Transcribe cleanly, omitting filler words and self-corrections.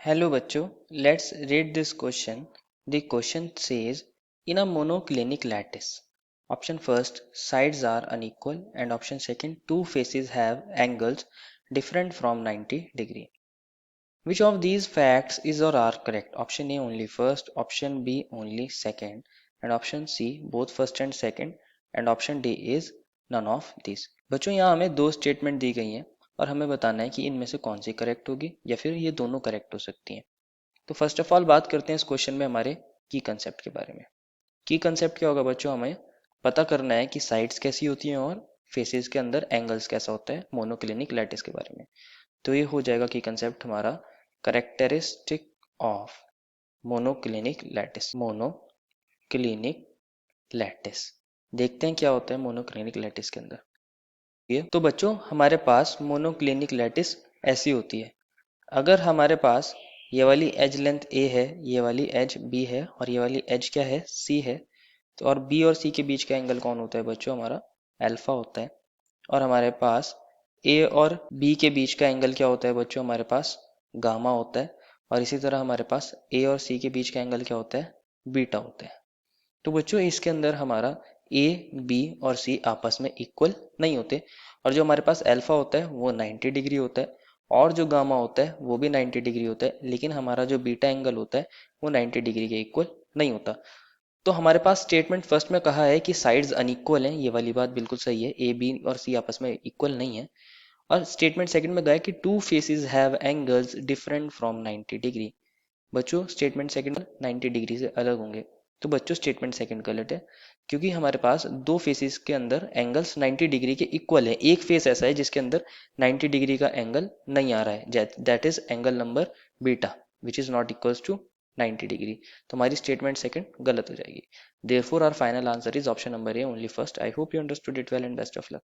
Hello बच्चों, let's read this question. The question says, in a monoclinic lattice, option first, sides are unequal, and option second, two faces have angles different from 90 degree. Which of these facts is or are correct? Option A only first, option B only second, and option C both first and second, and option D is none of these. बच्चों यहाँ हमें दो statement दी गई हैं और हमें बताना है कि इनमें से कौन सी करेक्ट होगी या फिर ये दोनों करेक्ट हो सकती हैं। तो फर्स्ट ऑफ ऑल बात करते हैं इस क्वेश्चन में हमारे की कंसेप्ट के बारे में। की कंसेप्ट क्या होगा बच्चों, हमें पता करना है कि साइड्स कैसी होती हैं और फेसेस के अंदर एंगल्स कैसा होता है मोनोक्लिनिक लैटिस के बारे में। तो ये हो जाएगा की कंसेप्ट हमारा characteristic of monoclinic lattice. Monoclinic lattice देखते हैं क्या होता है मोनोक्लिनिक लैटिस के अंदर। ये तो बच्चों हमारे पास मोनोक्लिनिक लैटिस ऐसी होती है। अगर हमारे पास ये वाली एज लेंथ ए है, ये वाली एज बी है और ये वाली एज क्या है सी है, तो और बी और सी के बीच का एंगल कौन होता है बच्चों, हमारा अल्फा होता है। और हमारे पास ए और बी के बीच का एंगल क्या होता है बच्चों, हमारे पास गामा होता है। और इसी तरह हमारे पास ए और सी के बीच का एंगल क्या होता है, बीटा होता है। तो बच्चों इसके अंदर हमारा ए बी और सी आपस में इक्वल नहीं होते, और जो हमारे पास अल्फा होता है वो 90 डिग्री होता है और जो गामा होता है वो भी 90 डिग्री होता है, लेकिन हमारा जो बीटा एंगल होता है वो 90 डिग्री के इक्वल नहीं होता। तो हमारे पास स्टेटमेंट फर्स्ट में कहा है कि साइड्स अनइक्वल हैं, ये वाली बात बिल्कुल सही है, ए बी और सी आपस में इक्वल नहीं है। और स्टेटमेंट सेकंड में कहा है कि two faces have angles different from 90 degree. बच्चों स्टेटमेंट सेकंड 90 डिग्री से अलग होंगे। तो बच्चों स्टेटमेंट सेकंड गलत है, क्योंकि हमारे पास दो फेसेस के अंदर एंगल्स 90 डिग्री के इक्वल है। एक फेस ऐसा है जिसके अंदर 90 डिग्री का एंगल नहीं आ रहा है, that is angle number beta which is not equals to 90 degree. तो हमारी स्टेटमेंट सेकंड गलत हो जाएगी। Therefore our final answer is option number A only first. I hope you understood it well and best of luck.